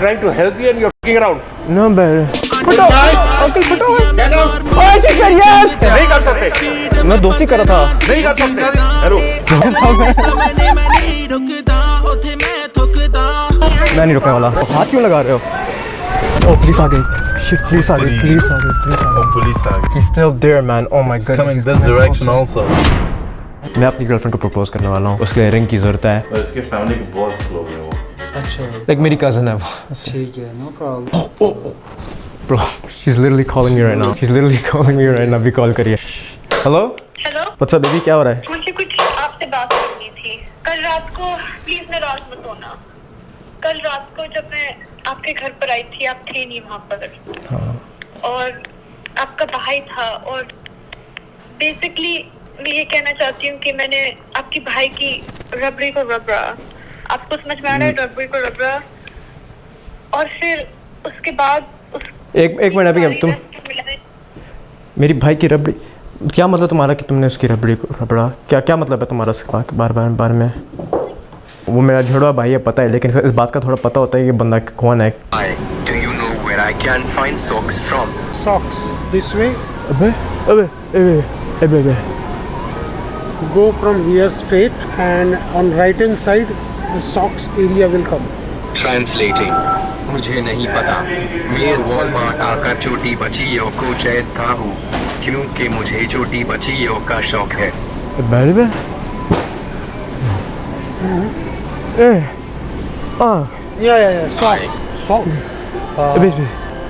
Trying to help you and you're fucking around. No, but Get out. नहीं कर सकते. मैं दोस्ती कर रहा था. नहीं कर सकते. हेलो. मैं नहीं रुकने वाला. हाथ क्यों लगा रहे हो? Oh, पुलिस आ गई. Shit, पुलिस आ गई. पुलिस आ गई. Police tag. He's still there, man. Oh my god. Coming this direction also. मैं अपनी गर्लफ्रेंड को प्रपोज करने वाला हूँ. उसके रिंग की जरूरत है. और इसके फैमिली के बहुत क्लोज है वो. अच्छा Like मेरी cousin है वो. ठीक है, no problem. Bro, she's literally calling me right now. She's literally calling me right now. भी कॉल करिए. Hello? Hello, What's up, baby? क्या हो रहा है? मुझे कुछ आपसे बात करनी थी. कल रात को प्लीज नाराज मत होना. कल रात को जब मैं आपके घर पर आई थी, आप थे नहीं वहाँ पर. और आपका भाई था. और बेसिकली मैं ये कहना चाहती हूँ कि मैंने आपकी भाई की रबड़ी को रबड़ा. आपको समझ में आ रहा है रबड़ी को रबड़ा. और फिर उसके बाद एक मिनट अभी तुम मेरी भाई की रबड़ी क्या मतलब तुम्हारा कि तुमने उसकी रबड़ी को रबड़ा क्या मतलब है तुम्हारा उसके बार में वो मेरा झुड़वा भाई है पता है लेकिन फिर इस बात का थोड़ा पता होता है कि बंदा कौन है. Do you know where I can find socks from? Socks this way. अबे Go from here straight and on right hand side the socks area will come. Translating. मुझे नहीं पता. मैं वॉलमार्ट आकर छोटी बच्चियों को चाहता हूँ क्योंकि मुझे छोटी बच्चियों का शौक है. अबे Yeah. Socks. Socks.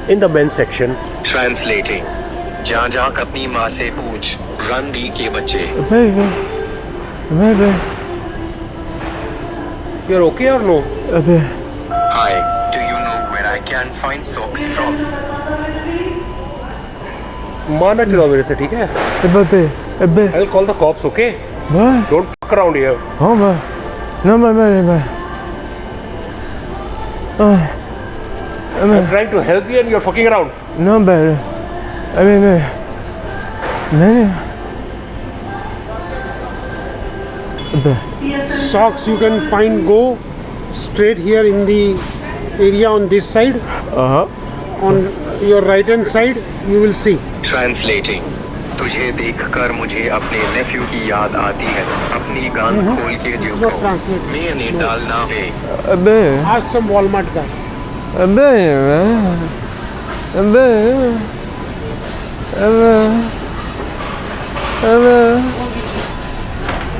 In the men's section. Translating. जा अपनी माँ से पूछ रंडी के बच्चे. You're okay or no? Hi. Do you know where I can find socks from? माना चलो मेरे से ठीक है. I'll call the cops, okay? Don't fuck around here. I'm trying to help you and you're fucking around. Socks you can find. Go straight here in the area on this side. On your right hand side you will see. Translating. तुझे देखकर मुझे अपने नेफ्यू की याद आती है. अपनी गाल खोल के This is देखो. not translate. मैंने डालना है. Ask some Walmart guy.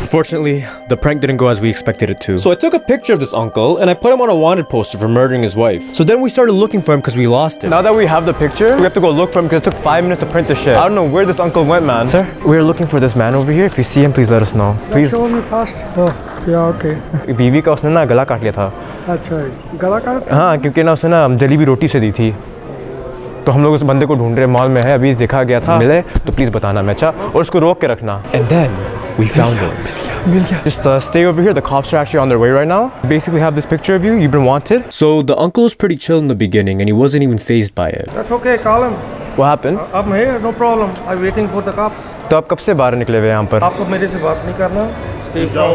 Unfortunately, the prank didn't go as we expected it to. So I took a picture of this uncle and I put him on a wanted poster for murdering his wife. So then we started looking for him because we lost him. Now that we have the picture, we have to go look for him because it took 5 minutes to print the shit. I don't know where this uncle went, man. Sir, we're looking for this man over here. If you see him, please let us know. Please. Show me first. Oh, yeah, okay. बीवी का उसने ना गला काट लिया था. अच्छा, गला काट. हाँ, क्योंकि ना उसने ना जली हुई रोटी से दी थी. तो हम लोग उस बंदे को ढूंढ रहे हैं. मॉल में है, अभी देखा गया था. मिले तो प्लीज बताना मैं अच्छा और उसको रोक के रखना. And then we found him. Just stay over here. The cops are actually on their way right now. Basically have this picture of you. You've been wanted. So the uncle was pretty chill in the beginning and he wasn't even fazed by it. That's okay, call him. What happened? I'm here, no problem. I'm waiting for the cops. तो आप कब से बाहर निकले हुए यहाँ पर? आपको मेरे से बात नहीं करना. स्टेप जाओ.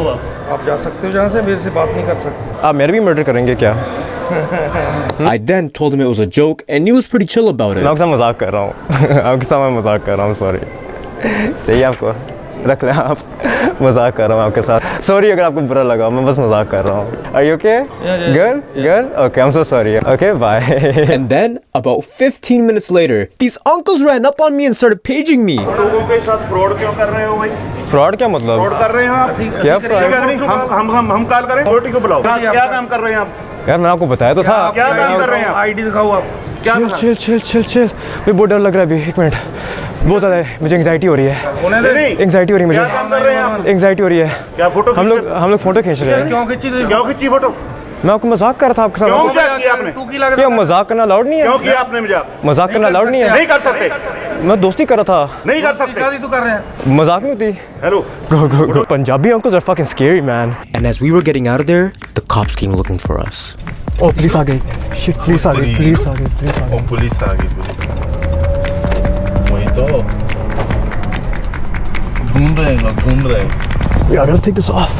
आप जा सकते हो जहाँ से, मेरे से बात नहीं कर सकते. आप मेरे भी मर्डर करेंगे क्या? I then told him it was a joke and he was pretty chill about it. मैं आपके साथ मजाक कर रहा हूँ. आपके साथ मैं मजाक कर रहा हूँ. Sorry. चाहिए आपको? रख लें आप. मजाक कर रहा हूँ आपके साथ. Sorry अगर आपको बुरा लगा. मैं बस मजाक कर रहा हूँ. Are you okay? Yeah. Good? Okay, I'm so sorry. Okay, bye. And then about 15 minutes later, these uncles ran up on me and started paging me. लोगों के साथ फ्रॉड क्यों कर रहे हो भाई? Fraud क्या मतलब? फ्रॉड कर रहे हैं आप? क्या fraud? हम कॉल करें. सिक्योरिटी को बुलाओ. क्या काम कर रहे हैं आप? यार मैंने आपको बताया तो था. क्या काम कर रहे हैं आप? आईडी दिखाओ आप. क्या चिल. मुझे बहुत डर लग रहा है अभी. एक मिनट. बहुत ज़्यादा है. मुझे एंग्जाइटी हो रही है. एंग्जाइटी हो रही है मुझे. क्या काम कर रहे हैं आप? एंग्जाइटी हो रही है. क्या फोटो? हम लोग फोटो खींच रहे हैं. क्यों खींची फोटो? मैं आपको मजाक कर रहा था आपके साथ. क्यों क्या किया आपने? तू की लग क्या मजाक करना अलाउड नहीं है? क्यों किया आपने मजाक? मजाक करना अलाउड नहीं है. नहीं कर सकते. मैं दोस्ती कर रहा था. नहीं कर सकते. तू कर रहे हैं. मजाक नहीं होती. Hello. Go. Punjabi uncles are fucking scary, man. And as we were getting out of there, the cops came looking for us. Oh, police आ गई. Shit, police आ गई. पुलिस आ गई. वही तो ढूंढ रहे हैं. Yeah, I gotta take this off.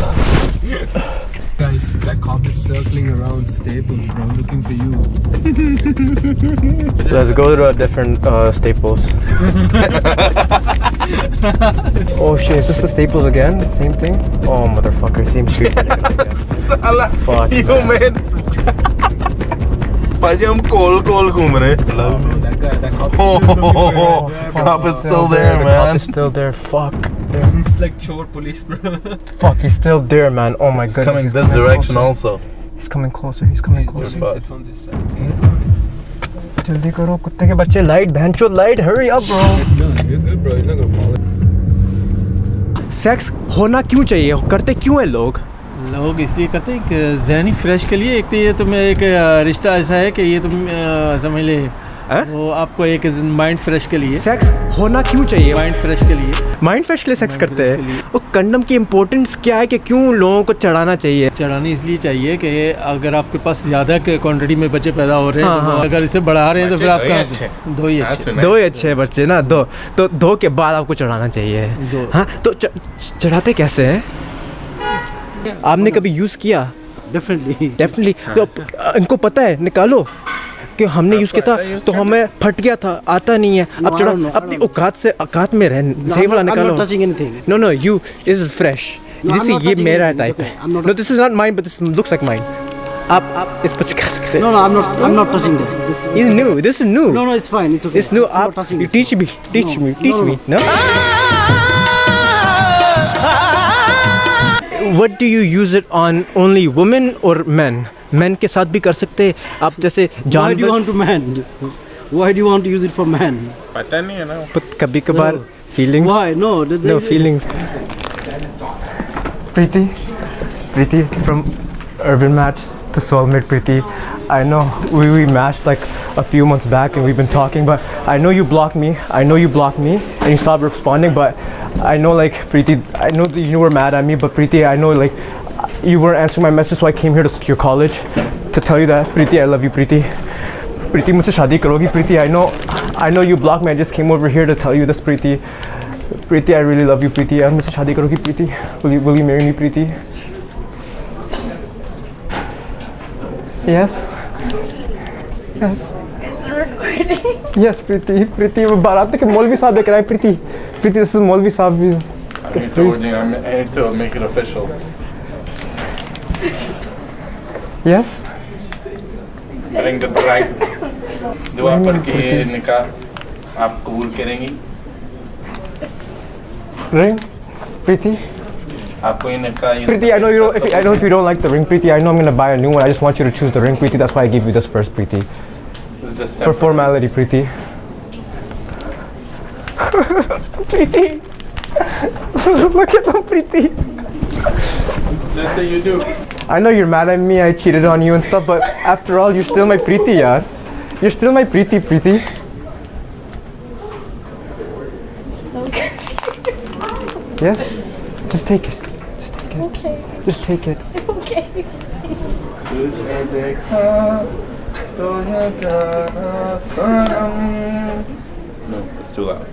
guys, that cop is circling around Staples, bro, looking for you. Let's go to a different Staples. Oh shit, is this the Staples again? Same thing? Oh motherfucker, same street. Fuck. Yo man. भाजी हम कोल घूम रहे हैं. That guy, that cop. Cop is still there, The cop man. is still there. Fuck. He's like chore police, bro. Fuck, he's still there, man. Oh my goodness. Coming he's this direction closer. also. He's coming closer. He's coming closer. fuck. Sit from this side. जल्दी करो कुत्ते के बच्चे. Light भैंचो light. Hurry up, bro. No, you're good, bro. He's not gonna follow. Sex होना क्यों चाहिए? करते क्यों है लोग? लोग इसलिए करते हैं कि ज़हनी फ्रेश के लिए. एक तो ये तुम्हें एक रिश्ता ऐसा है कि ये तुम समझ ले वो आपको एक माइंड फ्रेश के लिए. सेक्स होना क्यों चाहिए? माइंड फ्रेश के लिए. माइंड फ्रेश के लिए सेक्स करते हैं. वो कंडम की इम्पोर्टेंस क्या है कि क्यों लोगों को चढ़ाना चाहिए? चढ़ाने इसलिए चाहिए कि अगर आपके पास ज़्यादा क्वांटिटी में बच्चे पैदा हो रहे हैं तो अगर इसे बढ़ा रहे हैं तो फिर आप कहाँ से? दो ही अच्छे. दो ही अच्छे बच्चे ना. दो तो दो के बाद आपको चढ़ाना चाहिए. दो. हाँ तो चढ़ाते कैसे हैं? आपने कभी यूज़ किया? डेफिनेटली. तो इनको पता है. निकालो कि हमने यूज़ किया था तो हमें फट गया था. आता नहीं है. अब चढ़ा अपनी औकात में रह. सही वाला निकालो. No you is fresh. ये मेरा टाइप है. No this is not mine but this looks like mine. आप इस पर सिखा सकते हैं. No, I'm not touching this. It's new. This is new. No, it's fine. It's okay. It's new. I'm not touching You this. teach me. No. What do you use it on? Only women or men? Men के साथ भी कर सकते हैं आप. जैसे Why do you जानवर. want to man? Why do you want to use it for man? पता नहीं है ना. कभी कभार feelings. Why? No. No feelings. Preeti from Urban Match to Soulmate. Preeti, I know we matched like a few months back and we've been talking, but I know you blocked me and you stopped responding, but I know like Preeti, I know that you were mad at me, but Preeti, I know like you weren't answering my message, so I came here to your college to tell you that. Preeti, I love you. Preeti मुझसे शादी करोगी? Preeti, I know you blocked me. I just came over here to tell you this. Preeti, I really love you. Preeti, मुझसे शादी करोगी? Preeti, will you marry me? Preeti? Yes. Yes, Preeti, बारात के मौलवी साहब देख रहा है. Preeti, this is मौलवी साहब. I need to make it official. Yes. Ring the bride. दुआ पढ़ के निकाह आप कबूल करेंगी? Ring, Preeti. आपको ये निकाह. Preeti, I know you don't. I know if you don't like the ring, Preeti. I know I'm gonna buy a new one. I just want you to choose the ring, Preeti. That's why I give you this first, Preeti. This is just For formality, Preeti. Preeti. Look at them, Preeti. Just say you do. I know you're mad at me. I cheated on you and stuff, but after all, you're still my Preeti, yaar. You're still my Preeti. So good. Yes. Just take it. Okay. Just take it. Okay. No, it's too loud.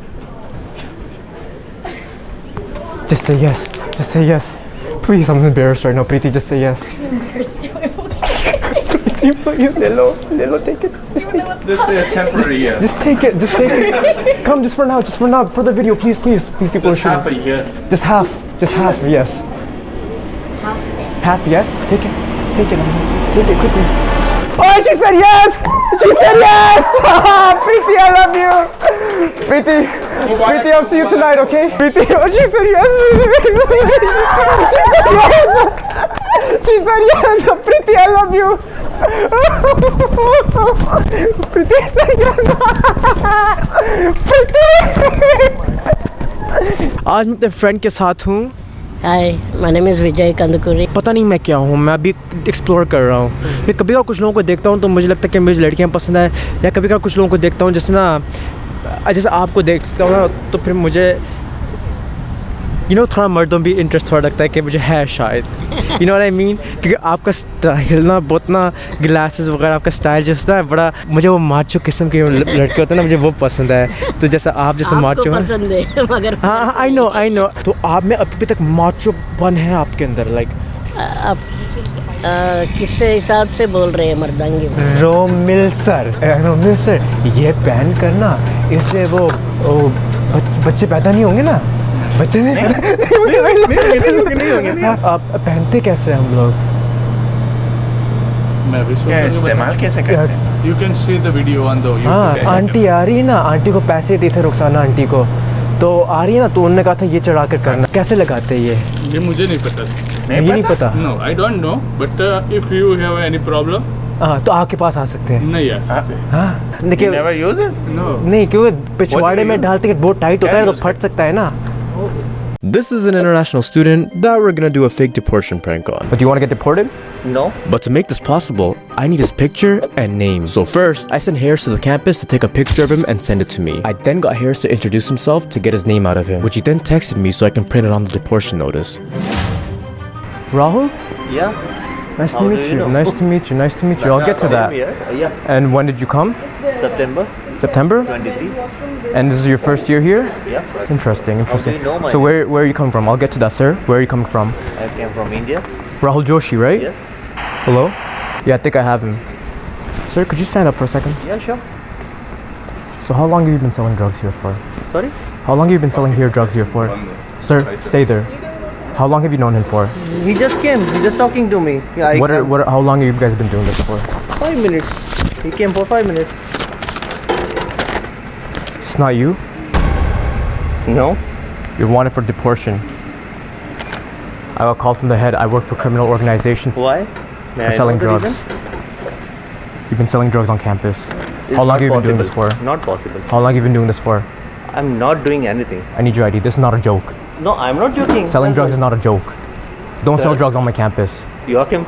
Just say yes. Please, I'm embarrassed right now. Preeti, just say yes. Embarrassed you. Preeti, please, Lelo, take it. Just take it. This is a temporary yes. Just take it. Come, just for now, for the video, please, people are Just half a shooting. year. Just half, yes. Half, yes. Take it quickly. Oh, she said yes. Preeti, I love you. Preeti, I'll see you tonight, okay? Preeti, oh, she said yes. She said yes. Preeti, I love you. Preeti said yes. Preeti. आज मैं अपने friend के साथ हूँ. Hi, my name is Vijay Kandukuri. पता नहीं मैं क्या हूँ. मैं अभी एक्सप्लोर कर रहा हूँ. फिर कभी कभार कुछ लोगों को देखता हूँ तो मुझे लगता है कि मुझे लड़कियाँ पसंद है, या कभी कभार कुछ लोगों को देखता हूँ जैसे आपको देखता हूँ ना तो फिर मुझे थोड़ा मर्दों भी इंटरेस्ट थोड़ा लगता है कि मुझे है शायद. You know what I mean? क्योंकि आपका स्टाइल ना बहुत ना ग्लासेस वगैरह आपका स्टाइल जैसा है बड़ा, मुझे वो माचो किस्म के लड़के होते हैं ना, मुझे वो पसंद है. तो जैसा आप जैसे माचो पसंद है मगर हाँ आई नो. तो आप में अभी तक माचो पन है आपके अंदर, लाइक किससे हिसाब से बोल रहे हैं मर्दांगी में? रोमिल सर, ये पहन करना, इससे वो बच्चे पैदा नहीं होंगे ना? बच्चे नहीं होंगे। आप पहनते कैसे हम लोग? मैं भी क्या इस्तेमाल कैसे करते हैं? You can see the video on the YouTube. हाँ, आंटी आ रही है ना, आंटी को पैसे दिए थे रुखसाना आंटी को, तो आ रही है ना, तो उन्होंने कहा था ये चढ़ा कर करना। कैसे लगाते हैं ये मुझे नहीं पता। ये नहीं पता? No, I don't know. But if you have any problem, हाँ, तो आपके पास आ सकते हैं। नहीं आ सकते। हाँ, देखिए Never use it? No. नहीं, क्योंकि पिछवाड़े में डालते हैं बहुत टाइट होता है तो फट सकता है ना। This is an international student that we're gonna do a fake deportation prank on. But do you want to get deported? No. But to make this possible, I need his picture and name. So first, I sent Harris to the campus to take a picture of him and send it to me. I then got Harris to introduce himself to get his name out of him, which he then texted me so I can print it on the deportation notice. Rahul? Yeah. Nice to meet you. Nice to meet you. Nice to meet you. I'll get to that. Yeah. And when did you come? September. September? 23. And this is your first year here? Yeah. Interesting, interesting. How do you know my So where you come from? I'll get to that, sir. Where are you coming from? I came from India. Rahul Joshi, right? Yes. Hello? Yeah, I think I have him. Sir, could you stand up for a second? Yeah, sure. So how long have you been selling drugs here for? Sorry? How long have you been selling here drugs here for? Sir, stay there. How long have you known him for? He just came. He just talking to me. Yeah. How long have you guys been doing this for? 5 minutes. He came for 5 minutes. It's not you? No. You're wanted for deportation. I got a call from the head. I work for a criminal organization. Why? May For I selling know the drugs. reason? You've been selling drugs on campus. It's How long not have you been doing this for? possible. Not possible. How long have you been doing this for? I'm not doing anything. I need your ID. This is not a joke. No, I'm not joking. Selling drugs is not a joke. Don't sell Sir. drugs on my campus. Joachim,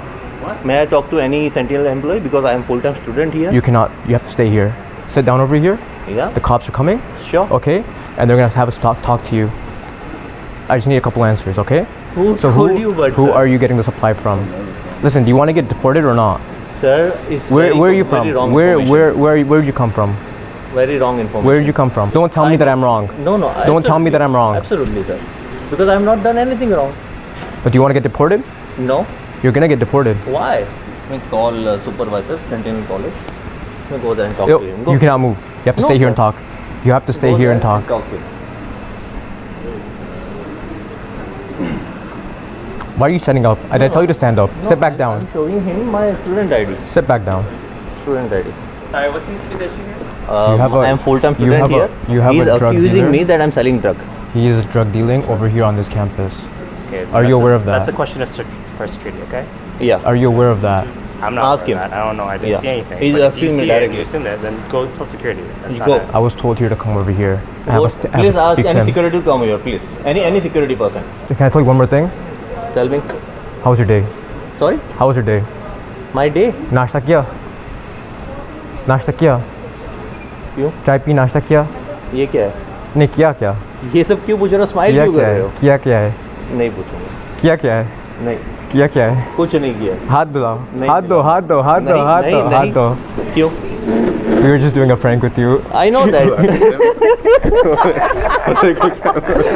may I talk to any Sentinel employee because I am full-time student here? You cannot. You have to stay here. Sit down over here. Yeah. The cops are coming. Sure. Okay. And they're gonna have us talk to you. I just need a couple answers. Okay. Who So told you about who that? are you getting the supply from? Listen. Do you want to get deported or not? Sir, it's Where very, are you from? very wrong Where information. did you come from? Very wrong information. Where did you come from? Don't tell me that I'm wrong. No, no. Don't tell me that I'm wrong. Absolutely, sir. Because I have not done anything wrong. But do you want to get deported? No. You're gonna get deported. Why? Let me call supervisor, Sentinel College. Let me go there and talk Yo, to him. Go. you cannot move. You have to No, stay here sir. and talk. You have to stay Go here there and talk. Talk to him. Why are you standing up? I tell you to stand up. Sit back down. I'm showing him my student ID. Sit back down. Student ID. what's his situation here? I'm full-time you student have here. You have He's a drug accusing dealer. me that I'm selling drug. He is drug dealing over here on this campus. Okay, Are you aware of that? That's a question for security, okay? Yeah. Are you aware of that? I'm not Ask aware him. of that. I don't know. I didn't Yeah. see anything. He's but if you accusing me see it, directly. you assume that, then go tell security. That's not Go. it. I was told here to come over here. I have to Please ask speak to any him. security to come here, please. Any security person. Can I tell you one more thing? Tell me. How was your day? Sorry? How was your day? My day? नाश्ता किया? नाश्ता किया? क्यों? चाय P नाश्ता किया? ये क्या है? नहीं किया क्या? ये सब क्यों पूछ रहे हो? स्माइल किया क्यों क्या कर रहे है? हो? किया क्या है? नहीं पूछूंगा। किया क्या है? नहीं। किया क्या है? कुछ नहीं किया। हाथ धुलाओ। नहीं। हाथ दो, हाथ दो, हाथ दो, नहीं, हाथ नहीं, दो, हाथ नहीं। दो। क्यों? We were just doing a prank with you. I know that.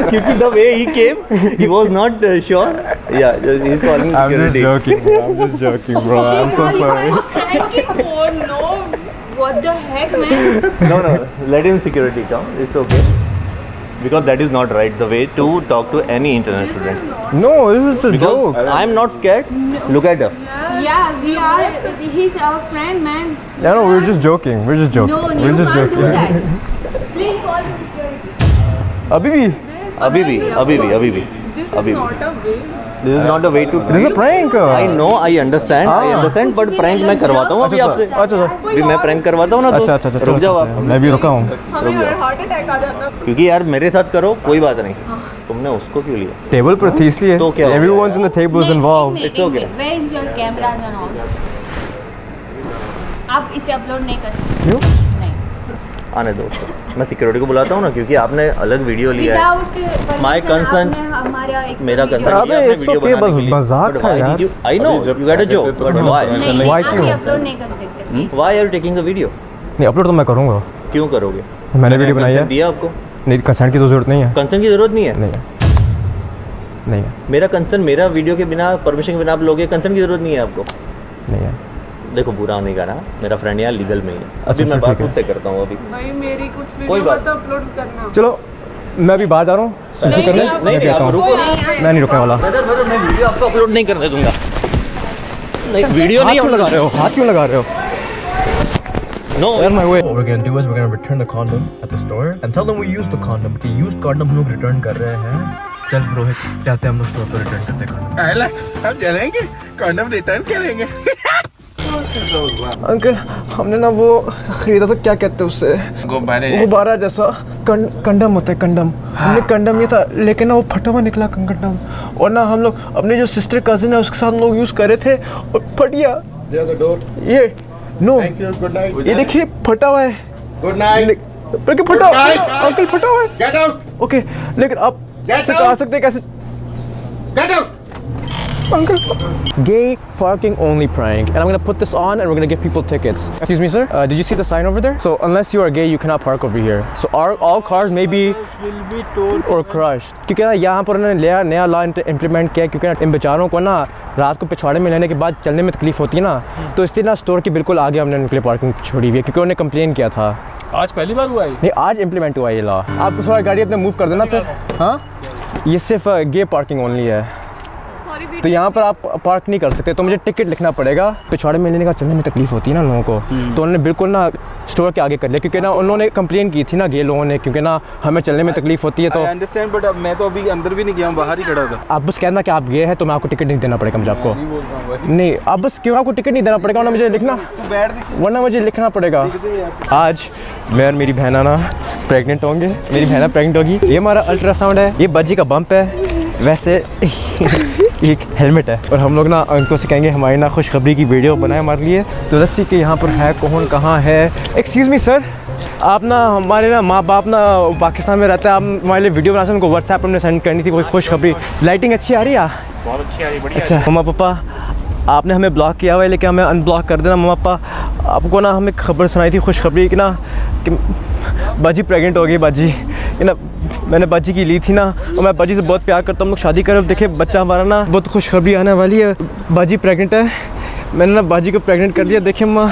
क्योंकि the way he came, he was not sure. Yeah, he's calling I'm just security. joking, bro. I'm just joking, bro. I'm so sorry. No, what the heck, man? No. Let him security come. It's okay. Because that is not right. The way to talk to any internet student. No, this is just a Because joke. I'm not scared. Look at her. Yeah, we are. He's our friend, man. Yeah, no, we're just joking. We're just joking. No, we're you just can't do joking. that. Please call security. Abhi bhi. Abhi bhi. This is not a way. This is not a way to. This is a prank. I know, I understand, but prank मैं करवाता हूँ अभी आपसे. अच्छा अभी मैं prank करवाता हूँ ना तो. अच्छा रुक जाओ आप. मैं भी रुका हूँ. हार्ट अटैक आ जाता. क्योंकि यार मेरे साथ करो कोई बात नहीं. तुमने उसको क्यों लिया? टेबल पर थी इसलिए. तो क्या? Everyone's in the table is involved. It's okay. Where is your cameras and all? आप इसे अपलोड नहीं कर सकते. क्यों? आने दो उसको. मैं सिक्योरिटी को बुलाता हूँ ना क्योंकि आपने अलग वीडियो लिया है. My concern. मेरा concern अबे it's okay, बस मजाक था यार. I know you got a joke, but why? Why क्यों? अपलोड नहीं कर सकते please. Why are you taking the video? नहीं अपलोड तो मैं करूँगा. क्यों करोगे? मैंने वीडियो बनाई है. दिया आपको. नहीं कंसेंट की तो जरूरत नहीं है. कंसेंट की जरूरत नहीं है. नहीं है. नहीं है। मेरा कंसर्न, मेरा वीडियो के बिना, परमिशन के बिना आप लोगे, कंसर्न की ज़रूरत नहीं है आपको। नहीं है। देखो बुरा नहीं कहा, मेरा फ्रेंड यहाँ लीगल में ही है। अभी अच्छा, मैं बात ठीक है। उससे करता हूँ अभी। भाई मेरी कुछ कोई वीडियो बात मत अपलोड करना। चलो मैं अभी बाहर जा रहा हूँ, सुसु करने। नहीं आप रुको, मैं नहीं रुकने वाला। मैं वीडियो आपको अपलोड नहीं करने दूंगा। नहीं वीडियो नहीं क्यों लगा रहे हो, हाथ क्यों लगा रहे हो? No. What we're gonna do is we're gonna return the condom at the store and tell them we used the condom. कि used condom हम लोग return कर रहे हैं। चल रोहित, जाते हैं हम लोग स्टोर पर रिटर्न करते हैं condom। हम चलेंगे condom रिटर्न करेंगे। अंकल हमने ना वो खरीदा था, क्या कहते हैं उससे, गुब्बारा जैसा कंडम होता है, कंडम। हमने कंडम ये था, लेकिन ना वो फटा हुआ निकला कंडम। और ना हम लोग अपने जो सिस्टर कजिन है उसके साथ हम लोग यूज़ कर रहे थे और फट गया। ये नो, ये देखिए फटा हुआ है। Good night. बल्कि फटा हुआ है अंकल, फटा हुआ है। Get out. ओके, लेकिन आप कैसे आ सकते हैं, कैसे? Get out. Uncle. Gay parking only prank, and I'm gonna put this on and we're gonna give people tickets. Excuse me, sir. Did you see the sign over there? So unless you are gay, you cannot park over here. So all cars may be will be towed or crushed. क्योंकि ना यहाँ पर उन्होंने नया law implement किया, क्योंकि ना इन बेचारों को ना रात को पिछवाड़े में लेने के बाद चलने में तकलीफ होती है ना, तो इसलिए ना स्टोर के बिल्कुल आगे हमने उनके लिए पार्किंग छोड़ी हुई है, क्योंकि उन्होंने कंप्लेन किया था। आज पहली बार हुआ है? नहीं, आज इम्प्लीमेंट हुआ ये लॉ। आप थोड़ा गाड़ी अपने मूव कर देना फिर। हाँ, ये सिर्फ गे पार्किंग ओनली है, तो यहाँ पर आप पार्क नहीं कर सकते, तो मुझे टिकट लिखना पड़ेगा। पिछवाड़े में लेने का चलने में तकलीफ होती है ना लोगों को, तो उन्होंने बिल्कुल ना स्टोर के आगे कर लिया, क्योंकि ना उन्होंने कंप्लेन की थी ना गे लोगों ने, क्योंकि ना हमें चलने में तकलीफ होती है। तो अंडरस्टैंड, बट मैं तो अभी अंदर भी नहीं गया हूँ, बाहर ही खड़ा था। आप बस कहना कि आप गए हैं तो मैं आपको टिकट नहीं देना पड़ेगा मुझे आपको। नहीं, आप बस क्यों, आपको टिकट नहीं देना पड़ेगा, वरना मुझे लिखना, वरना मुझे लिखना पड़ेगा। आज मैं और मेरी बहना ना प्रेग्नेंट होंगे, मेरी बहना प्रेग्नेंट होगी। ये हमारा अल्ट्रासाउंड है, ये बज्जी का बम्प है, वैसे एक हेलमेट है। और हम लोग ना उनको से कहेंगे हमारी ना खुशखबरी की वीडियो बनाए हमारे लिए, तो रस्सी के यहाँ पर है, कौन कहाँ है। एक्सक्यूज़ मी सर, आप ना हमारे ना माँ बाप ना पाकिस्तान में रहता है, आप हमारे लिए वीडियो बना सकते, उनको व्हाट्सएप पर हमने सेंड करनी थी, कोई खुशखबरी। लाइटिंग अच्छी आ रही है? बहुत अच्छी आ रही, बढ़िया। अच्छा मम्मा पापा, आपने हमें ब्लॉक किया हुआ है, लेकिन हमें अनब्लॉक कर देना। मम्मा पापा, आपको ना हमें खबर सुनाई थी खुशखबरी कि ना कि बाजी प्रेग्नेंट हो गई। बाजी कि ना मैंने बाजी की ली थी ना, और मैं बाजी से बहुत प्यार करता हूँ, हम लोग शादी करें। देखिए बच्चा हमारा ना, बहुत खुशखबरी आने वाली है, बाजी प्रेग्नेंट है। मैंने ना बाजी को प्रेग्नेंट कर दिया। देखिए मम्मा,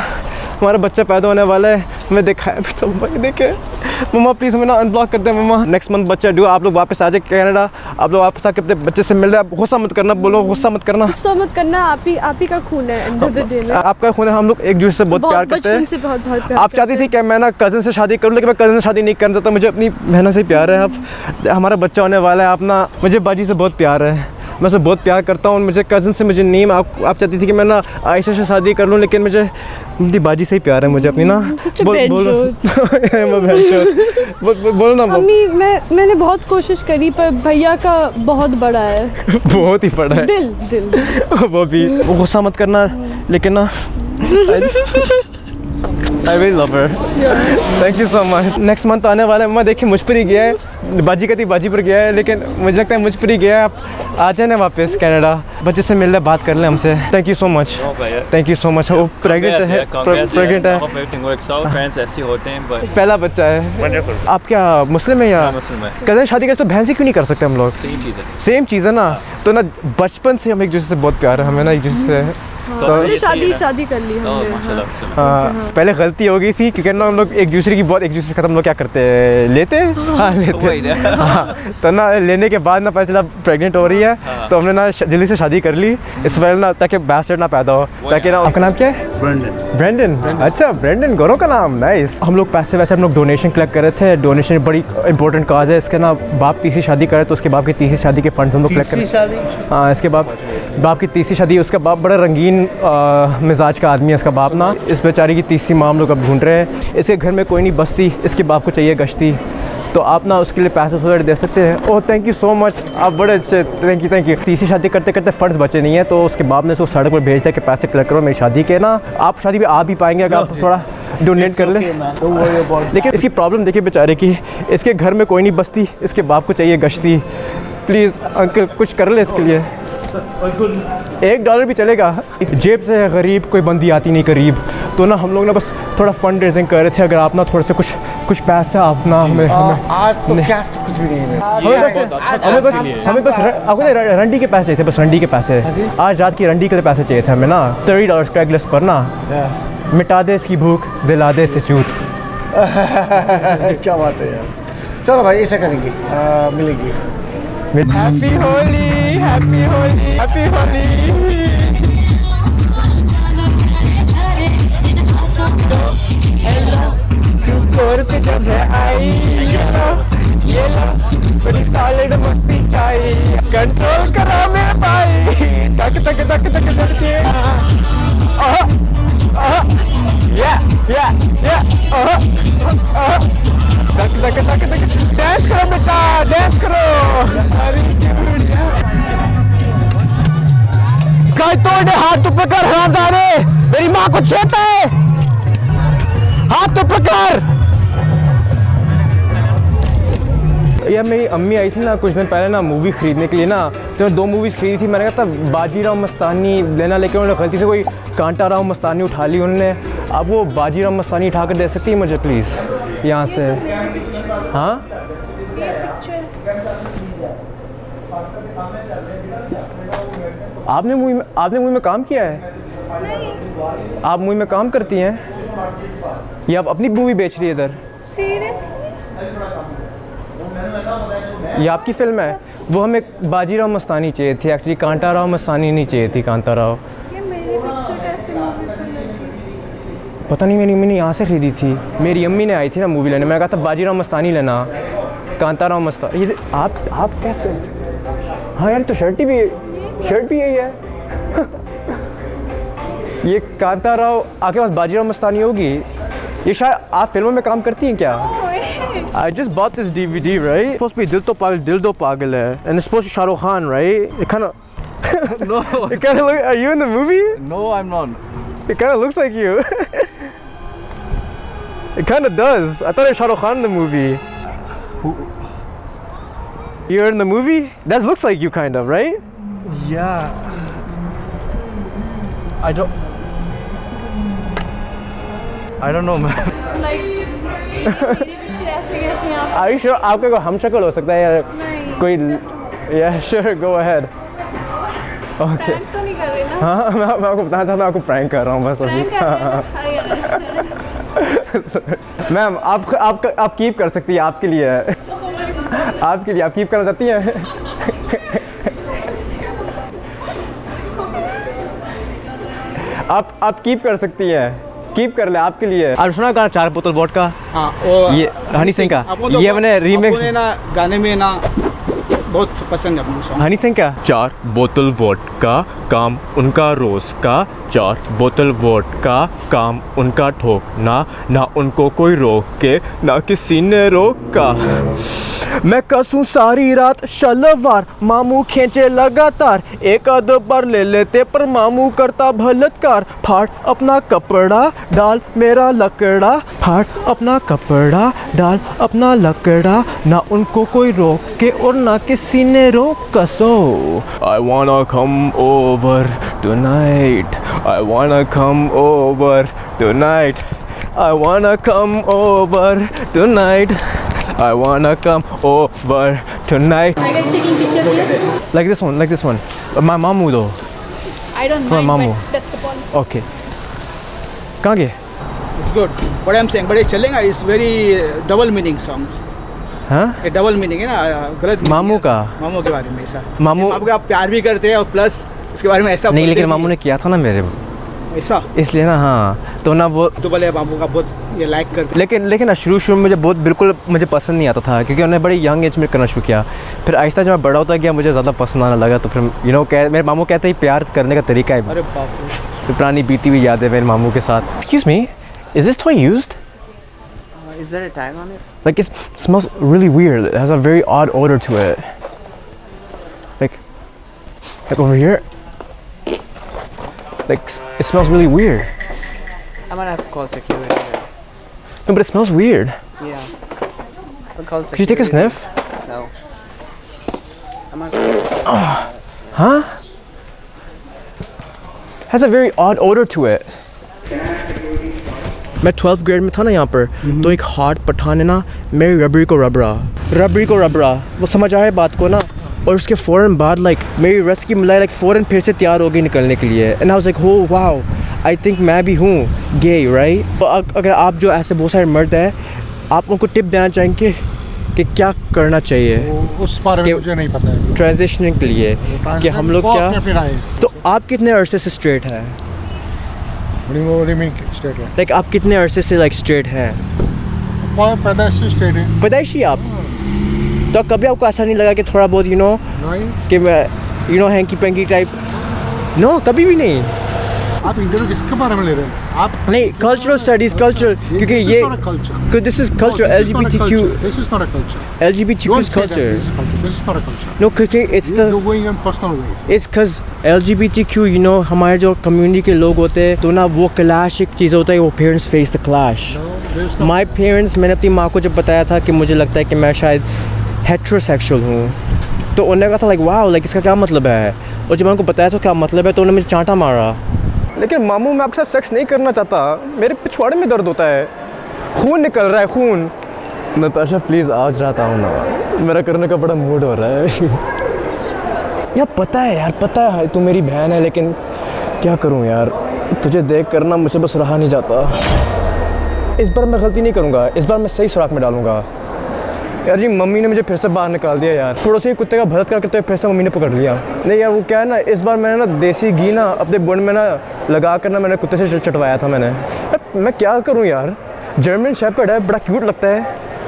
हमारा बच्चा पैदा होने वाला है, हमें दिखाया भी तो देखे। मम्मा प्लीज़ हमें ना अनब्लॉक कर दें मम्मा। नेक्स्ट मंथ बच्चा ड्यू, आप लोग वापस आ जाए कनाडा, आप लोग वापस आके अपने बच्चे से मिल रहे। आप गुस्सा मत करना, बोलो गुस्सा मत करना। गुस्सा मत करना, आप ही का खून है, एंड ऑफ द डे ना आपका खून है। हम लोग एक दूसरे से बहुत प्यार करते हैं, से बहुत प्यार। आप चाहती थी कि मैं ना कज़न से शादी करूं, लेकिन मैं कज़न से शादी नहीं करना चाहता, मुझे अपनी बहना से प्यार है। अब हमारा बच्चा होने वाला है, आप ना, मुझे बाजी से बहुत प्यार है, मैं उसे बहुत प्यार करता हूँ। मुझे कज़न से मुझे नहीं, आप चाहती थी कि मैं ना आयशा से शादी कर लूँ, लेकिन मुझे अपनी बाजी से ही प्यार है, मुझे अपनी ना। बोलो ना मम्मी, मैंने बहुत कोशिश करी, पर भैया का बहुत बड़ा है। बहुत ही बड़ा है दिल वो भी। गुस्सा मत करना, लेकिन ना I will love her. Thank you so much. Next month आने वाला है। मम्मा देखिए मुझ पर ही गया है, बाजी कहती बाजी पर गया है, लेकिन मुझे लगता है मुझ पर ही गया है। आप आ जाए ना वापस कनाडा, बच्चे से मिल ले, बात कर ले हमसे। Thank you so much, thank you so much. वो प्रेग्नेंट है, प्रेग्नेंट है, ऐसे होते हैं, पहला बच्चा है। आप क्या मुस्लिम है या कज़न शादी करते तो बहन से क्यों नहीं कर सकते हम लोग? सेम चीज़ है ना, तो ना बचपन से हम एक दूसरे से बहुत प्यार है हमें ना, एक दूसरे से। तो शादी कर ली हमने। हाँ, पहले गलती हो गई थी, क्योंकि ना हम लोग एक दूसरे से खत्म लोग क्या करते हैं, लेते हाँ लेते हाँ, तो ना लेने के बाद ना पता चला प्रेग्नेंट हो रही है, तो हमने ना जल्दी से शादी कर ली इस वजह ना, ताकि बैस्टर्ड ना पैदा हो, ताकि ना। आपका नाम क्या है? ब्रेंडन। अच्छा ब्रेंडन, गोरों का नाम, नाइस। हम लोग पैसे वैसे हम लोग डोनेशन कलेक्ट कर रहे थे, डोनेशन बड़ी इंपॉर्टेंट काज है। इसके ना बाप तीसरी शादी करे, तो उसके बाप की तीसरी शादी के फंड हम लोग कलेक्ट करें। हाँ, इसके बाप की तीसरी शादी, उसका बाप बड़ा रंगीन मिजाज का आदमी है इसका बाप ना। इस बेचारी की तीसरी माँ हम लोग अब ढूंढ रहे हैं। इसके घर में कोई नहीं बसती, इसके बाप को चाहिए गश्ती, तो आप ना उसके लिए पैसे थोड़े दे सकते हैं। Oh thank you so much, आप बड़े अच्छे, थैंक यू। तीसरी शादी करते करते फंड्स बचे नहीं है, तो उसके बाप ने उसको सड़क पर भेज दिया कि पैसे कलेक्ट करो मेरी शादी के ना। आप शादी भी आ भी पाएंगे अगर आप थोड़ा डोनेट कर ले। लेकिन इसकी प्रॉब्लम देखिए बेचारे की, इसके घर में कोई नहीं बसती, इसके बाप को चाहिए गश्ती। प्लीज़ अंकल कुछ कर ले इसके लिए, $1 भी चलेगा। जेब से है गरीब, कोई बंदी आती नहीं करीब, तो ना हम लोग ना बस थोड़ा फंड रेजिंग कर रहे थे। अगर आप ना थोड़े से कुछ कुछ पैसा अपना हमें आज तो कैश तो कुछ भी नहीं है। हमें बस आपको रंडी के पैसे थे, बस रंडी के पैसे। आज रात की रंडी के लिए पैसे चाहिए थे हमें ना, $30 क्रैगलिस्ट पर ना। मिटा दे इसकी भूख, दिला दे इसे चूत। क्या बात है यार। चलो भाई ऐसा करेंगे, मिलेंगे। Happy Holi, happy Holi, happy Holi. पे जब है आई ये ला बड़ी सॉलिड मस्ती चाहिए, कंट्रोल करा मेरे भाई, टक टक टक टक टक के टक टक टक टक। डांस करो बेटा, डांस करो। गाय तोड़े हाथ ऊपर कर हरामजादे, मेरी माँ को छेड़ता है, हाथ ऊपर कर। यार मेरी अम्मी आई थी ना कुछ दिन पहले ना मूवी खरीदने के लिए ना, तो 2 मूवीज़ खरीदी थी। मैंने कहा था बाजीराव मस्तानी लेना, लेकिन उन्होंने गलती से कोई कांटा राव मस्तानी उठा ली उन्होंने। अब वो बाजीराव मस्तानी उठा कर दे सकती है मुझे प्लीज़ यहाँ से? हाँ आपने मूवी में काम किया है? आप मूवी में काम करती हैं या आप अपनी मूवी बेच रही है इधर? ये आपकी फिल्म है? वो हमें बाजीराव मस्तानी चाहिए थी एक्चुअली, कांटा राव मस्तानी नहीं चाहिए थी। कांता राव पता नहीं, मैंने यहाँ से खरीदी थी। मेरी अम्मी ने आई थी ना मूवी लेने, मैंने कहा था बाजीराव मस्तानी लेना, कांता राव मस्तानी। ये आप कैसे? हाँ यार तो शर्ट भी यही है। ये कांता राव आपके पास बाजीराव मस्तानी होगी? ये शायद आप फिल्मों में काम करती हैं क्या? I just bought this DVD, right? It's supposed to be Dil Do Pagal hai, and it's supposed to be Shah Rukh Khan, right? It kind of no. It kind of look. Are you in the movie? No, I'm not. It kind of looks like you. It kind of does. I thought it was Shah Rukh Khan in the movie. You're in the movie? That looks like you, kind of, right? Yeah. I don't know, man. Are you sure? आपका कोई हम शक्ल हो सकता है या कोई? Yeah, sure, go ahead. Okay. तो नहीं कर रहे ना? हाँ मैं आपको बताना चाहता हूँ, आपको प्रैंक कर रहा हूँ बस अभी। मैम आप कीप कर सकती है, आपके लिए है। आपके लिए, आप कीप करना चाहती हैं? आप कीप कर सकती हैं, कीप कर ले, आपके लिए। और सुना गाना 4 बोतल वोडका? हाँ, ये हनी सिंह का, ये मैंने रीमिक्स ना गाने में ना बहुत पसंद है मुझे। हनी सिंह का 4 बोतल वोडका काम उनका रोज का, 4 बोतल वोडका काम उनका ठोकना, ना उनको कोई रोके ना किसी ने रोका। मैं कसूं सारी रात शलवार, मामू खींचे लगातार, एक आध बार ले लेते पर मामू करता बलात्कार। फाड़ अपना कपड़ा डाल मेरा लकड़ा, फाड़ अपना कपड़ा डाल अपना लकड़ा, ना उनको कोई रोके और ना किसी ने रोका। सो I wanna come over tonight, I wanna come over tonight, I wanna come over tonight, I wanna come over tonight. Are you guys taking pictures here? Like this one. My mamu though. I don't For mind, mamu. but that's the policy. Okay. कहाँ गए? It's good. What I'm saying, but ये चलेगा, it's very double meaning songs. हाँ? ये double meaning है ना, गलत मामू का? मामू के बारे में ऐसा। मामू आपको आप प्यार भी करते हैं और प्लस इसके बारे में ऐसा नहीं, लेकिन मामू ने किया था ना मेरे, ऐसा इसलिए ना। हाँ तो ना वो तो बोले मामू का बहुत ये लाइक करते। लेकिन शुरू में मुझे बिल्कुल मुझे पसंद नहीं आता था, क्योंकि उन्होंने बड़ी यंग एज में करना शुरू किया। फिर आहिस्ता जब मैं बड़ा होता गया मुझे ज़्यादा पसंद आने लगा। तो फिर मेरे मामू कहते हैं प्यार करने का तरीका है। अरे बाप रे, तो पुरानी बीती हुई याद है मेरे मामू के साथ। Excuse me, is this toy used? Is there a tag on it? Like it smells really weird. It has a very odd odor to it. Like over here. Like it smells really weird. I'm gonna have to call security. No, but it smells weird. Yeah. I'll call security. Could you take a sniff? No. I'm not gonna Huh? Has a very odd odor to it. मैं 12th grade में था ना यहाँ पर, तो एक heart Pathan है ना, मेरी रबरी को रबरा, वो समझ आया बात को ना। और उसके फ़ौरन बाद लाइक मेरी रस की मलाई लाइक फ़ौरन फिर से तैयार हो गई निकलने के लिए। एंड आई वाज लाइक हो वाओ, आई थिंक मैं भी हूँ गे, राइट। तो अगर आप जो ऐसे बहुत सारे मर्द हैं, आप उनको टिप देना चाहेंगे कि क्या करना चाहिए? उस बारे में मुझे नहीं पता है। ट्रांजिशनिंग के लिए कि हम लोग क्या, तो आप कितने अरसे से स्ट्रेट हैं? लाइक आप कितने अरसे से लाइक स्ट्रेट हैं? पैदाइशी स्ट्रेट है। पैदाइशी आप? तो कभी आपको ऐसा नहीं लगा कि थोड़ा बहुत यू नो कि मैं हैंकी पैंकी टाइप? नो, कभी भी नहीं। आप इंटरव्यू किसके बारे में ले रहे हैं? आप नहीं, कल्चरल स्टडीज, कल्चर, क्योंकि ये this is culture, LGBTQ, this is not a culture, LGBTQ is culture. This is not a culture. No, क्योंकि it's the going on personal ways. It's because LGBTQ, you know, हमारे जो community के लोग होते हैं, तो ना वो क्लैश एक चीज़ होता है, वो parents face the clash. My parents, मैंने अपनी माँ को जब बताया था कि मुझे लगता है कि मैं शायद हेट्रोसेक्सुअल हूँ, तो उन्होंने कहा था लाइक वाओ, लाइक इसका क्या मतलब है? और जब मैं उनको बताया तो क्या मतलब है, तो उन्होंने मुझे चांटा मारा। लेकिन मामू, मैं आपके साथ सेक्स नहीं करना चाहता, मेरे पिछवाड़े में दर्द होता है, खून निकल रहा है, खून। नताशा प्लीज़, आज रात आओ ना, मेरा करने का बड़ा मूड हो रहा है। यार पता है यार, पता है तू मेरी बहन है, लेकिन क्या करूं यार, तुझे देख कर ना मुझे बस रहा नहीं जाता। इस बार मैं गलती नहीं करूंगा, इस बार मैं सही सुराख में डालूंगा। यार जी, मम्मी ने मुझे फिर से बाहर निकाल दिया यार। पड़ोसी कुत्ते का भरत करते हुए फिर से मम्मी ने पकड़ लिया। नहीं यार, वो क्या है ना, इस बार मैंने ना देसी घी ना अपने बुंड में ना लगा कर ना मैंने कुत्ते से चटवाया था मैंने। मैं क्या करूं यार, जर्मन शेपर्ड है, बड़ा क्यूट लगता है,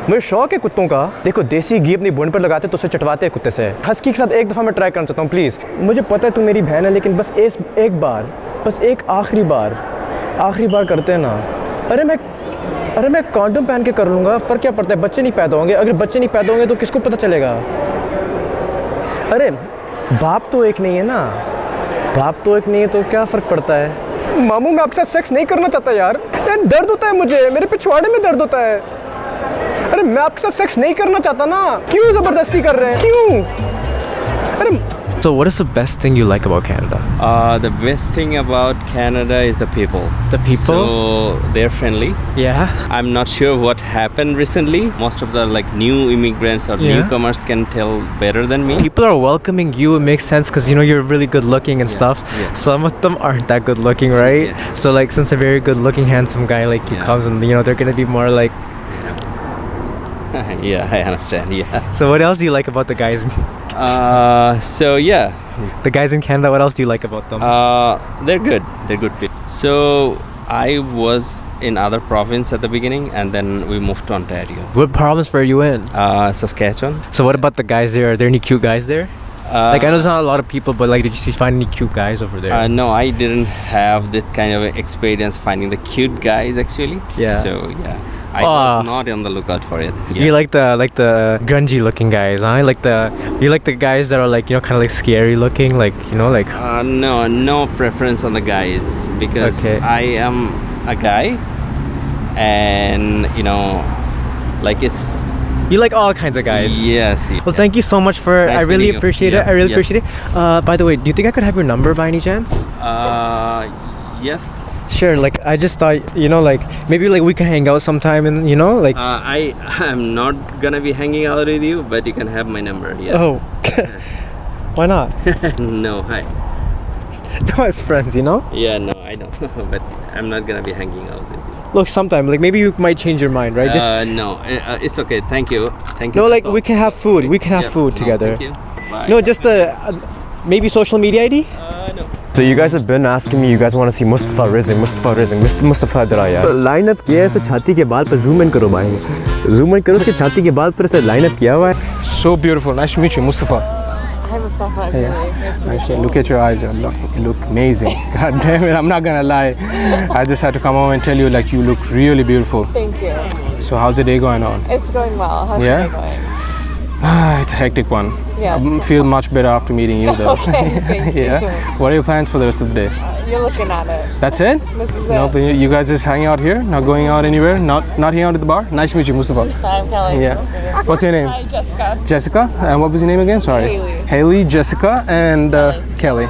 मुझे शौक है कुत्तों का। देखो, देसी घी अपनी बुंड पर लगाते तो उसे चटवाते हैं कुत्ते से। हस्की के साथ एक दफ़ा मैं ट्राई करना चाहता हूँ प्लीज़। मुझे पता है तू मेरी बहन है, लेकिन बस एक बार, बस एक आखिरी बार करते हैं ना। अरे मैं कॉन्डोम पहन के कर लूँगा, फ़र्क क्या पड़ता है? बच्चे नहीं पैदा होंगे, अगर बच्चे नहीं पैदा होंगे तो किसको पता चलेगा? अरे बाप तो एक नहीं है ना, बाप तो एक नहीं है, तो क्या फ़र्क पड़ता है? मामू, मैं आपके साथ सेक्स नहीं करना चाहता यार, दर्द होता है मुझे, मेरे पिछवाड़े में दर्द होता है। अरे मैं आपके साथ सेक्स नहीं करना चाहता ना, क्यों ज़बरदस्ती कर रहे हैं, क्यों? अरे So what is the best thing you like about Canada? The best thing about Canada is the people. The people? So they're friendly. Yeah. I'm not sure what happened recently. Most of the like new immigrants or newcomers can tell better than me. People are welcoming you, it makes sense because you know you're really good looking and stuff. Yeah. Some of them aren't that good looking, right? Yeah. So like since a very good looking handsome guy like you comes and you know they're gonna be more like Yeah, I understand. Yeah. So what else do you like about the guys? So yeah, the guys in Canada, what else do you like about them? They're good. They're good people. So I was in other province at the beginning, and then we moved to Ontario. What province were you in? Saskatchewan. So what about the guys there? Are there any cute guys there? Like I know there's not a lot of people, but like did you find any cute guys over there? No, I didn't have that kind of experience finding the cute guys actually. Yeah. So yeah. I was not on the lookout for it. Yeah. You like the grungy looking guys, huh? You like the guys that are like, you know, kind of like scary looking, like, you know, like no preference on the guys because I am a guy, and you know, like it's. You like all kinds of guys. Yes. Well, thank you so much for. Nice I really appreciate it. Yeah. I really appreciate it. By the way, do you think I could have your number by any chance? Yes. Sure. Like I just thought, you know, like maybe like we can hang out sometime, and you know, like. I'm not gonna be hanging out with you, but you can have my number. Yeah. Oh. Why not? No, hi. No, as friends, you know. Yeah, no, I know, but I'm not gonna be hanging out with you. Look, sometime, like maybe you might change your mind, right? No, it's okay. Thank you. Thank you. No, like we can have food. We can have food together. Thank you. Bye. No, just maybe social media ID. No. So you guys have been asking me, you guys want to see Mustafa Rizing, Mustafa इधर आया। Line up किया है, ऐसे छाती के बाल पर zoom in करो भाई, जूम इन करो उसके छाती के बाल पर ऐसे लाइन अप किया हुआ है। So beautiful. Nice to meet you, Mustafa. Hi, Mustafa. Nice to look at your eyes. You look amazing. God damn it, I'm not gonna lie. I just had to come home and tell you, like, you look really beautiful. Thank you. So how's the day going on? It's going well. How's your day going? It's a hectic one. Yes. I feel much better after meeting you, though. Okay, thank you. What are your plans for the rest of the day? You're looking at it. That's it? This is Nope. it. You guys just hanging out here, not going out anywhere, not hanging out at the bar. Nice to meet you, Mustafa. I'm Kelly. Yeah. What's your name? Hi, Jessica. Jessica. And what was your name again? Sorry. Haley. Haley, Jessica, and Kelly.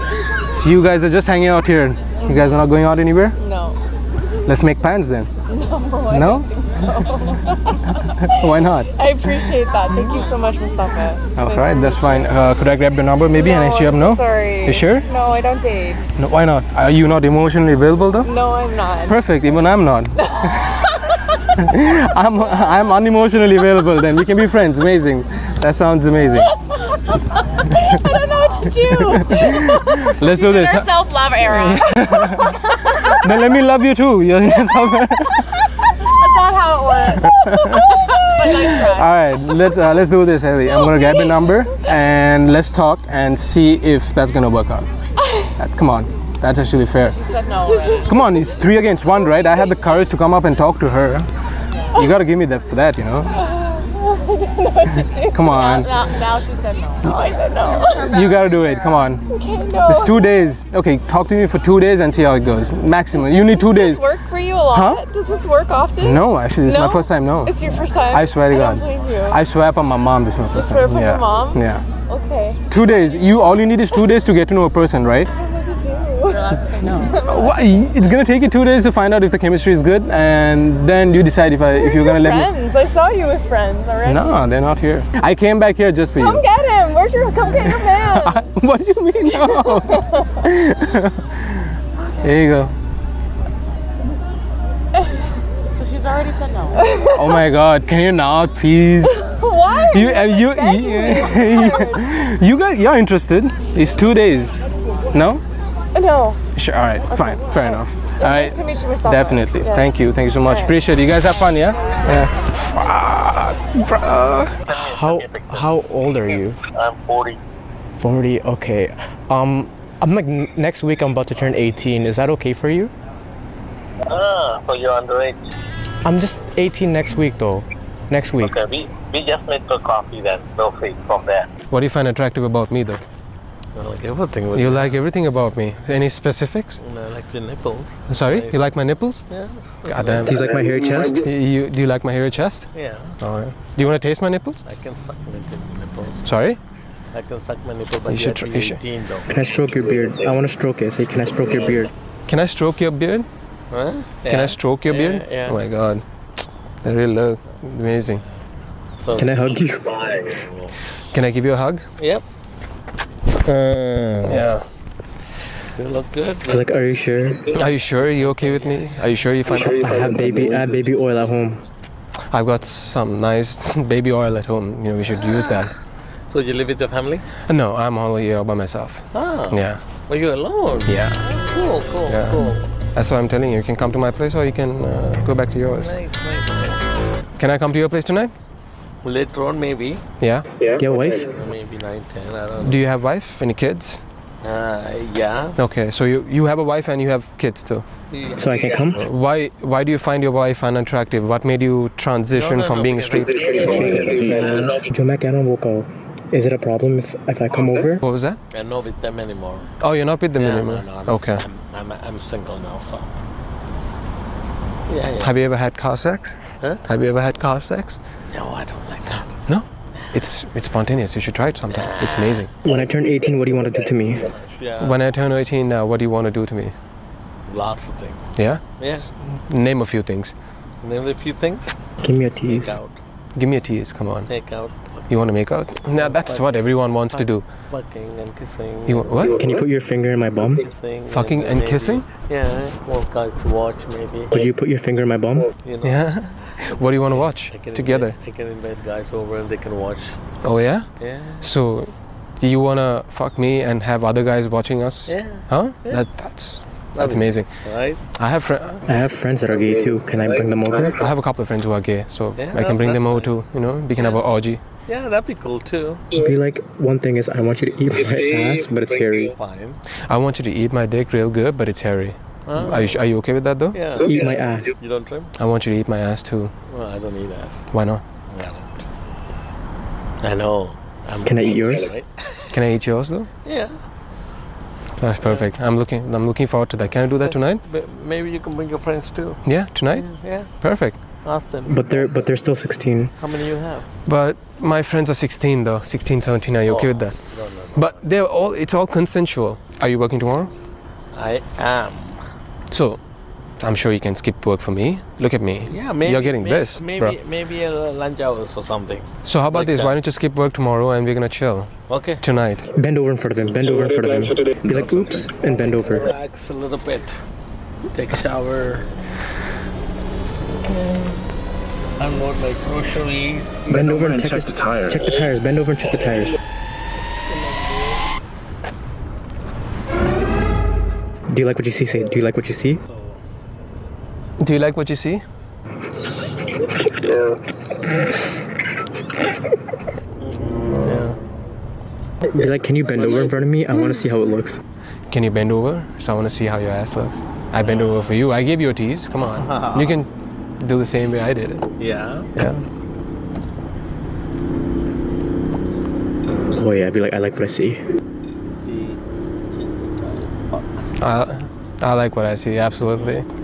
So you guys are just hanging out here. You guys are not going out anywhere? No. Let's make plans then. No? No? Why not? I appreciate that. Thank you so much, Mustafa. It's All nice right, to that's meet fine. Could I grab your number maybe and hit you up? No? Sorry. You sure? No, I don't date. No, why not? Are you not emotionally available though? No, I'm not. Perfect, even I'm not. I'm unemotionally available then. We can be friends. Amazing. That sounds amazing. I don't know what to do. Let's do this. Our self-love era. Then let me love you too. That's not how it works. But nice try. All right, let's do this, Ellie. I'm gonna grab your number and let's talk and see if that's gonna work out. Come on, that's actually fair. She said no already. Come on, it's 3 against 1, right? I had the courage to come up and talk to her. You gotta give me that for that, you know. Come on. Now she said no. I said no. You gotta do it. Come on. Okay, no. It's 2 days. Okay, talk to me for 2 days and see how it goes. Maximum. You need 2 days. Does this work for you a lot? Huh? Does this work often? No, actually, this is my first time. No. It's your first time? I swear to I God. don't believe you. I swear upon my mom, this is my first time. You swear upon your mom? Yeah. Okay. 2 days. All you need is 2 days to get to know a person, right? You're allowed to say no. What? It's gonna take you 2 days to find out if the chemistry is good, and then you decide if you're gonna let me. Friends. I saw you with friends already. No, they're not here. I came back here just for Come you. get him. Come get your man. What do you mean? No. Here you go. So she's already said no. Oh my God! Can you not, please? Why? You guys, you're interested? It's 2 days. No? No. Sure. All right. Fine. Fair enough. All right. Nice to meet you, Mustafa. Definitely. Yes. Thank you. Thank you so much. All right. Appreciate it. You guys have fun, yeah? Bro. How old are you? I'm 40. 40. Okay. I'm like next week I'm about to turn 18. Is that okay for you? So you're underage. I'm just 18 next week though. Next week. Okay, we just meet for coffee then. No fee from there. What do you find attractive about me, though? I like everything. You like everything about me. Any specifics? I like your nipples. Sorry? You like my nipples? Yeah. God damn. Do you like my hairy chest? Do you like my hairy chest? Yeah. All right. Do you want to taste my nipples? I can suck my nipples. Sorry? I can suck my nipple, but You you should have to try- be you should- 18 though. Can I stroke your beard? I want to stroke it. Say, can I stroke your beard? Can I stroke your beard? Huh? Can I stroke your beard? Yeah. Oh my God. They really look amazing. Can I hug you? Can I give you a hug? Yep. Yeah. You look good. Like, are you sure? Are you sure you're okay with me? Are you sure you find I have baby oil at home. I've got some nice baby oil at home. You know, we should use that. So you live with your family? No, I'm only here by myself. Ah. Yeah. Well, you're alone. Yeah. Oh, cool. Yeah. Cool. That's why I'm telling you. You can come to my place or you can go back to yours. Nice. Can I come to your place tonight? Later on, maybe. Yeah. Do you have a wife? Maybe 9, 10. I don't know. Do you have wife? Any kids? Yeah. Okay, so you have a wife and you have kids too. So I can come? Why do you find your wife unattractive? What made you transition from being straight? Is it a problem if I come over? What was that? I'm not with them anymore. Oh, you're not with them anymore. No, Okay. I'm single now, so. Yeah. Have you ever had car sex? Huh? Have you ever had car sex? No, I don't like that. No. It's spontaneous. You should try it sometime. It's amazing. When I turn 18, what do you want to do to me? Yeah. When I turn 18, what do you want to do to me? Lots of things. Yeah? Yeah. Name a few things. Name a few things. Give me a tease. Make out. Give me a tease. Come on. Make out. You want to make out? No, that's what everyone wants to do. Fucking and kissing. You want what? Can you put your finger in my bum? Kissing Fucking and maybe- kissing? Yeah. Well, guys watch maybe. Would you put your finger in my bum? You know. Yeah. What do you want to watch I can together? I can invite guys over and they can watch. Oh yeah? Yeah. So, do you wanna fuck me and have other guys watching us? Yeah. Huh? Yeah. That's amazing. Right? I have friends that are gay too. Can I bring them over? I have a couple of friends who are gay, so Yeah, I can bring them that's over too. You know, we can have an orgy. Yeah, that'd be cool too. Be like, one thing is I want you to eat my ass, but it's hairy. Fine. I want you to eat my dick real good, but it's hairy. Oh. Are you okay with that though? Yeah. Eat my ass. You don't trim? I want you to eat my ass too. Well, I don't eat ass. Why not? I don't. I know. Can I eat yours? Right? Can I eat yours though? Yeah. That's perfect. I'm looking forward to that. Can I do that tonight? But maybe you can bring your friends too. Yeah, tonight? Yeah. Perfect. Ask them. But they're still 16. How many you have? But my friends are 16 though. 16, 17. Are you okay with that? No. But it's all consensual. Are you working tomorrow? I am. So, I'm sure you can skip work for me. Look at me. Yeah, maybe You're getting this, bro. maybe a lunch hours or something. So how about Like this? that. Why don't you skip work tomorrow and we're gonna chill Okay. tonight? Bend over in front of him. Bend over in front of him. Be like, oops, and bend over. Relax a little bit. Take a shower. Unload my groceries. Bend over and check the tires. Check the tires. Bend over and check the tires. Do you like what you see? Say, do you like what you see? Do you like what you see? Be like, can you bend over in front of me? I want to see how it looks. Can you bend over? So I want to see how your ass looks. I bend over for you. I gave you a tease. Come on. You can do the same way I did it. Yeah. Yeah. Oh yeah, be like, I like what I see. I like what I see. Absolutely.